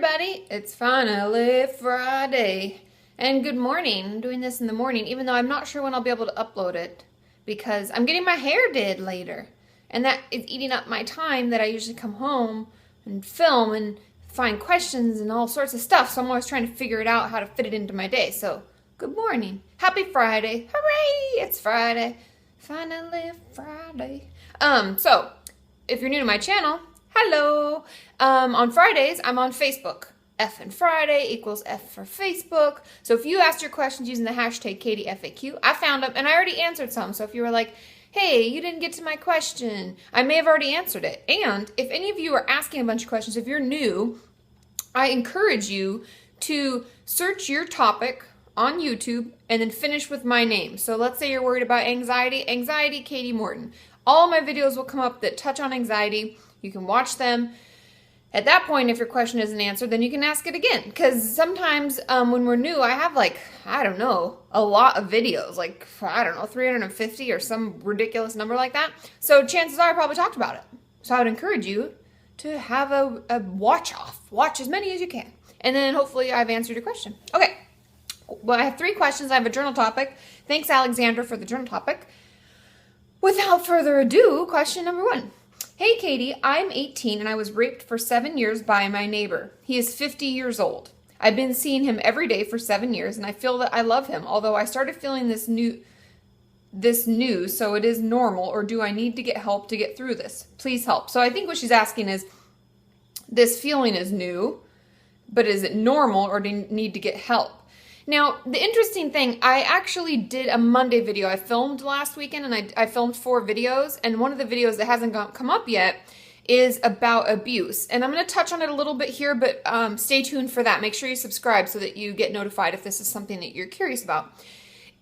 everybody, it's finally Friday. And good morning. I'm doing this in the morning, even though I'm not sure when I'll be able to upload it because I'm getting my hair did later. And that is eating up my time that I usually come home and film and find questions and all sorts of stuff. So I'm always trying to figure it out how to fit it into my day. So good morning. Happy Friday. Hooray! It's Friday. Finally Friday. So if you're new to my channel, hello. On Fridays, I'm on Facebook. F and Friday equals F for Facebook. So if you asked your questions using the hashtag KatieFAQ, I found them and I already answered some. So if you were like, hey, you didn't get to my question, I may have already answered it. And if any of you are asking a bunch of questions, if you're new, I encourage you to search your topic on YouTube and then finish with my name. So let's say you're worried about anxiety, Katie Morton. All my videos will come up that touch on anxiety. You can watch them. At that point, if your question isn't answered, then you can ask it again. Because sometimes when we're new, I have a lot of videos, 350 or some ridiculous number like that. So chances are I probably talked about it. So I would encourage you to have a watch off. Watch as many as you can. And then hopefully I've answered your question. Okay. Well, I have 3 questions. I have a journal topic. Thanks, Alexander, for the journal topic. Without further ado, question number 1. Hey, Katie, I'm 18 and I was raped for 7 years by my neighbor. He is 50 years old. I've been seeing him every day for 7 years and I feel that I love him, although I started feeling this news, so it is normal, or do I need to get help to get through this? Please help. So I think what she's asking is, this feeling is new, but is it normal or do you need to get help? Now, the interesting thing, I actually did a Monday video. I filmed last weekend and I filmed 4 videos, and one of the videos that hasn't come up yet is about abuse. And I'm going to touch on it a little bit here, but stay tuned for that. Make sure you subscribe so that you get notified if this is something that you're curious about.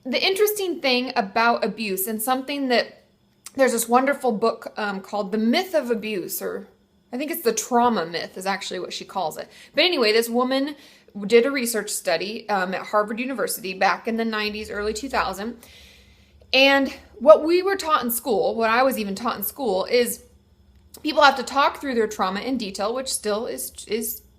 The interesting thing about abuse, and something that there's this wonderful book called The Myth of Abuse, or I think it's the trauma myth is actually what she calls it. But anyway, this woman did a research study at Harvard University back in the 90s, early 2000. And what we were taught in school, what I was even taught in school, is people have to talk through their trauma in detail, which still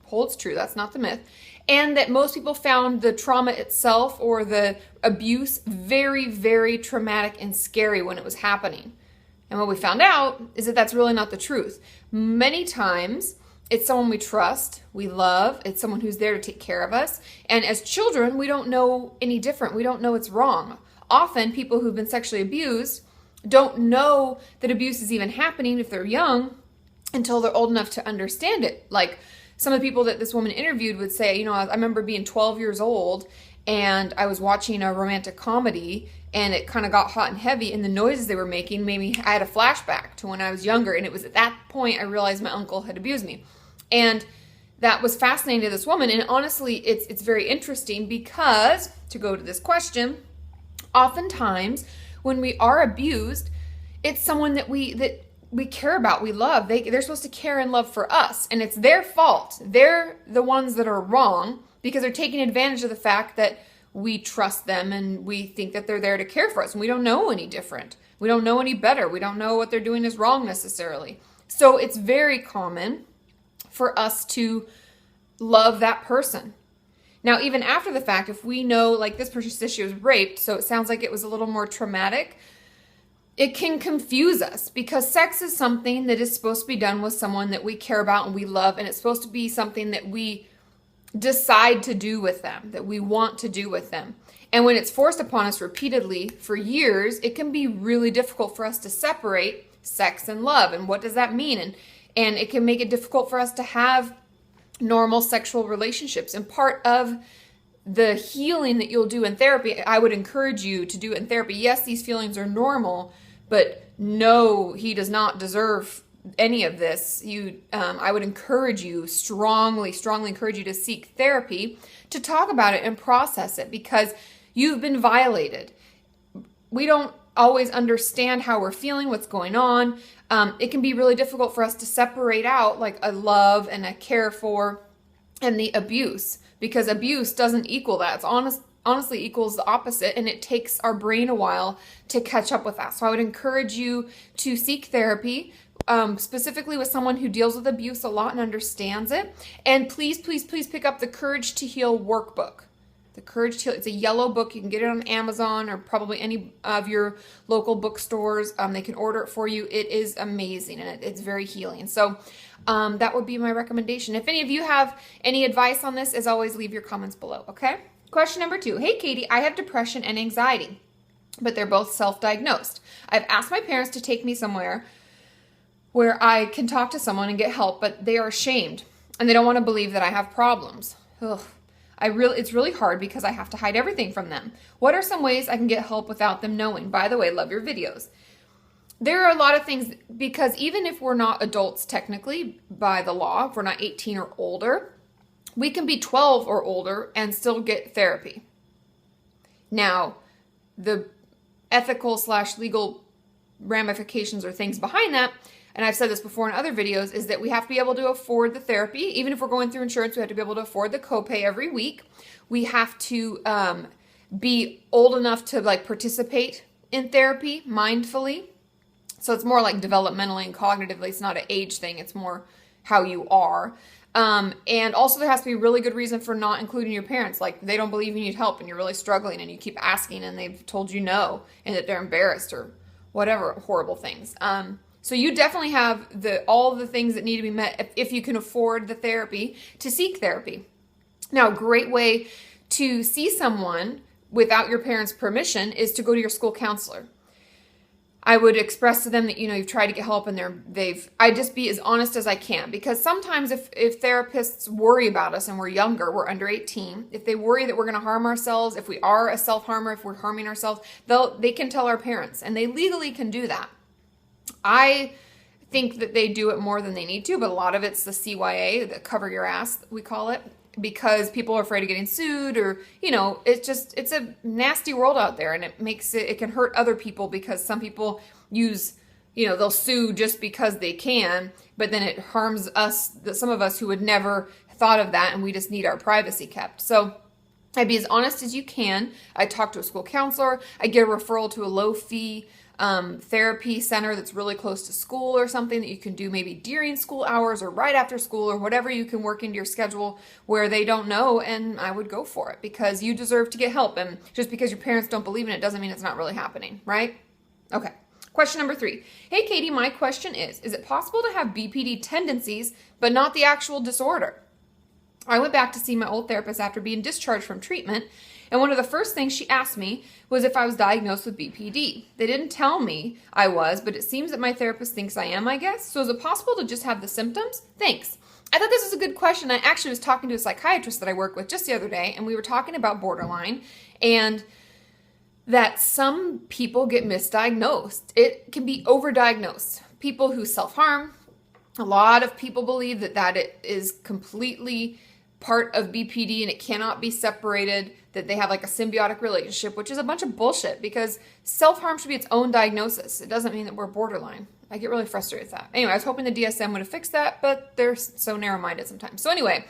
holds true. That's not the myth. And that most people found the trauma itself or the abuse very, very traumatic and scary when it was happening. And what we found out is that that's really not the truth. Many times, it's someone we trust, we love, it's someone who's there to take care of us. And as children, we don't know any different. We don't know it's wrong. Often, people who've been sexually abused don't know that abuse is even happening if they're young until they're old enough to understand it. Like some of the people that this woman interviewed would say, I remember being 12 years old and I was watching a romantic comedy and it kind of got hot and heavy, and the noises they were making made me, I had a flashback to when I was younger, and it was at that point I realized my uncle had abused me. And that was fascinating to this woman, and honestly, it's very interesting because, to go to this question, oftentimes when we are abused, it's someone that we care about, we love. They're supposed to care and love for us, and it's their fault. They're the ones that are wrong because they're taking advantage of the fact that we trust them and we think that they're there to care for us, and we don't know any different. We don't know any better. We don't know what they're doing is wrong necessarily. So it's very common for us to love that person. Now, even after the fact, if we know, like this person says she was raped, so it sounds like it was a little more traumatic, it can confuse us because sex is something that is supposed to be done with someone that we care about and we love, and it's supposed to be something that we decide to do with them, that we want to do with them. And when it's forced upon us repeatedly for years, it can be really difficult for us to separate sex and love. And what does that mean? And it can make it difficult for us to have normal sexual relationships. And part of the healing that you'll do in therapy, I would encourage you to do in therapy. Yes, these feelings are normal, but no, he does not deserve any of this. I would encourage you, strongly encourage you to seek therapy to talk about it and process it because you've been violated. We don't always understand how we're feeling, what's going on. It can be really difficult for us to separate out like a love and a care for and the abuse, because abuse doesn't equal that. It's honestly equals the opposite, and it takes our brain a while to catch up with that. So I would encourage you to seek therapy, specifically with someone who deals with abuse a lot and understands it. And please, please, please pick up the Courage to Heal workbook. The Courage to Heal, it's a yellow book. You can get it on Amazon or probably any of your local bookstores. They can order it for you. It is amazing, and it's very healing. So that would be my recommendation. If any of you have any advice on this, as always, leave your comments below, okay? Question number 2. Hey, Katie, I have depression and anxiety, but they're both self-diagnosed. I've asked my parents to take me somewhere where I can talk to someone and get help, but they are ashamed, and they don't want to believe that I have problems. Ugh. It's really hard because I have to hide everything from them. What are some ways I can get help without them knowing? By the way, love your videos. There are a lot of things, because even if we're not adults technically by the law, if we're not 18 or older, we can be 12 or older and still get therapy. Now, the ethical/legal ramifications or things behind that, and I've said this before in other videos, is that we have to be able to afford the therapy. Even if we're going through insurance, we have to be able to afford the copay every week. We have to be old enough to participate in therapy mindfully. So it's more like developmentally and cognitively. It's not an age thing. It's more how you are. And also there has to be a really good reason for not including your parents. Like they don't believe you need help and you're really struggling and you keep asking and they've told you no and that they're embarrassed or whatever horrible things. So you definitely have all the things that need to be met if you can afford the therapy, to seek therapy. Now, a great way to see someone without your parents' permission is to go to your school counselor. I would express to them that, you've tried to get help and I just be as honest as I can, because sometimes if therapists worry about us and we're younger, we're under 18, if they worry that we're going to harm ourselves, if we are a self-harmer, if we're harming ourselves, they can tell our parents and they legally can do that. I think that they do it more than they need to, but a lot of it's the CYA, the cover your ass, we call it, because people are afraid of getting sued or, it's a nasty world out there and it can hurt other people because some people they'll sue just because they can, but then it harms us, some of us who would never thought of that and we just need our privacy kept. So I'd be as honest as you can. I talk to a school counselor. I get a referral to a low fee therapy center that's really close to school or something that you can do maybe during school hours or right after school or whatever you can work into your schedule where they don't know, and I would go for it because you deserve to get help, and just because your parents don't believe in it doesn't mean it's not really happening, right? Okay. Question number 3. Hey, Katie, my question is it possible to have BPD tendencies but not the actual disorder? I went back to see my old therapist after being discharged from treatment, and one of the first things she asked me was if I was diagnosed with BPD. They didn't tell me I was, but it seems that my therapist thinks I am, I guess. So is it possible to just have the symptoms? Thanks. I thought this was a good question. I actually was talking to a psychiatrist that I work with just the other day, and we were talking about borderline and that some people get misdiagnosed. It can be overdiagnosed. People who self-harm, a lot of people believe that it is completely part of BPD and it cannot be separated, that they have like a symbiotic relationship, which is a bunch of bullshit because self-harm should be its own diagnosis. It doesn't mean that we're borderline. I get really frustrated with that. Anyway, I was hoping the DSM would have fixed that, but they're so narrow-minded sometimes. So anyway,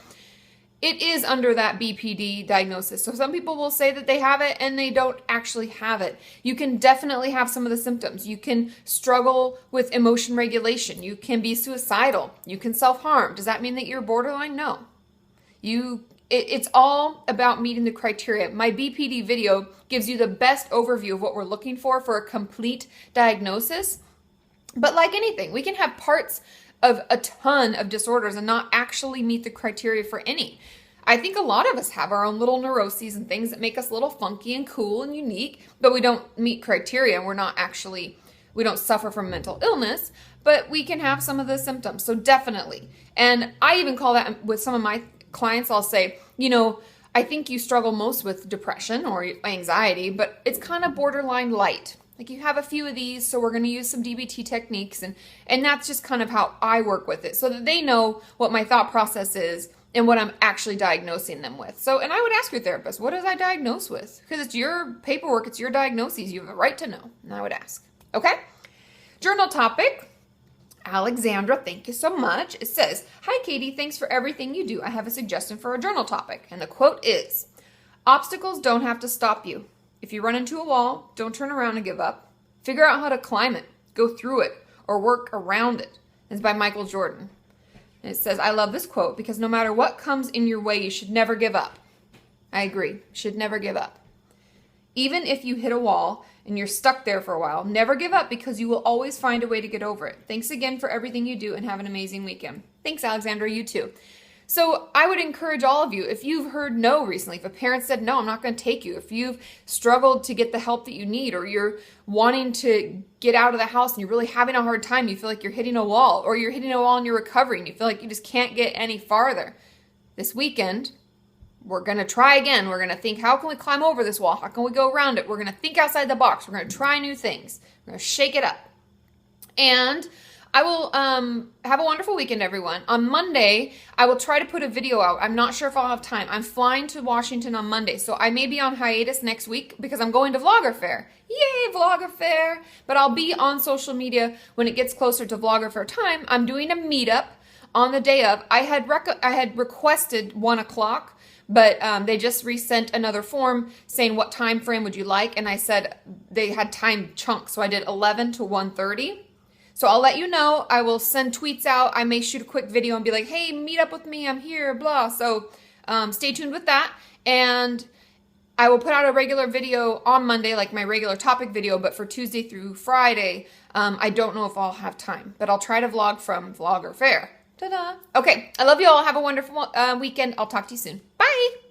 it is under that BPD diagnosis. So some people will say that they have it and they don't actually have it. You can definitely have some of the symptoms. You can struggle with emotion regulation. You can be suicidal. You can self-harm. Does that mean that you're borderline? No. It's all about meeting the criteria. My BPD video gives you the best overview of what we're looking for a complete diagnosis. But like anything, we can have parts of a ton of disorders and not actually meet the criteria for any. I think a lot of us have our own little neuroses and things that make us a little funky and cool and unique, but we don't meet criteria. We don't suffer from mental illness, but we can have some of the symptoms. So definitely. And I even call that with some of my clients, I'll say, I think you struggle most with depression or anxiety, but it's kind of borderline light. Like you have a few of these, so we're going to use some DBT techniques, and that's just kind of how I work with it so that they know what my thought process is and what I'm actually diagnosing them with. So, and I would ask your therapist, what is I diagnosed with? Because it's your paperwork, it's your diagnoses, you have a right to know. And I would ask. Okay? Journal topic. Alexandra, thank you so much. It says, hi, Katie, thanks for everything you do. I have a suggestion for a journal topic. And the quote is, Obstacles don't have to stop you. If you run into a wall, don't turn around and give up. Figure out how to climb it, go through it, or work around it. It's by Michael Jordan. And it says, I love this quote because no matter what comes in your way, you should never give up. I agree. Should never give up. Even if you hit a wall and you're stuck there for a while, never give up because you will always find a way to get over it. Thanks again for everything you do and have an amazing weekend. Thanks, Alexandra. You too. So I would encourage all of you, if you've heard no recently, if a parent said, no, I'm not going to take you, if you've struggled to get the help that you need, or you're wanting to get out of the house and you're really having a hard time, you feel like you're hitting a wall, or you're hitting a wall and you're recovering, you feel like you just can't get any farther. This weekend, we're going to try again. We're going to think, how can we climb over this wall? How can we go around it? We're going to think outside the box. We're going to try new things. We're going to shake it up. And I will have a wonderful weekend, everyone. On Monday, I will try to put a video out. I'm not sure if I'll have time. I'm flying to Washington on Monday, so I may be on hiatus next week because I'm going to Vlogger Fair. Yay, Vlogger Fair! But I'll be on social media when it gets closer to Vlogger Fair time. I'm doing a meetup on the day of. I had requested 1 o'clock, but they just resent another form saying what time frame would you like, and I said they had time chunks, so I did 11 to 1:30. So I'll let you know. I will send tweets out. I may shoot a quick video and be like, hey, meet up with me. I'm here, blah. So stay tuned with that. And I will put out a regular video on Monday, like my regular topic video. But for Tuesday through Friday, I don't know if I'll have time. But I'll try to vlog from Vlogger Fair. Ta-da. Okay, I love you all. Have a wonderful weekend. I'll talk to you soon. Bye.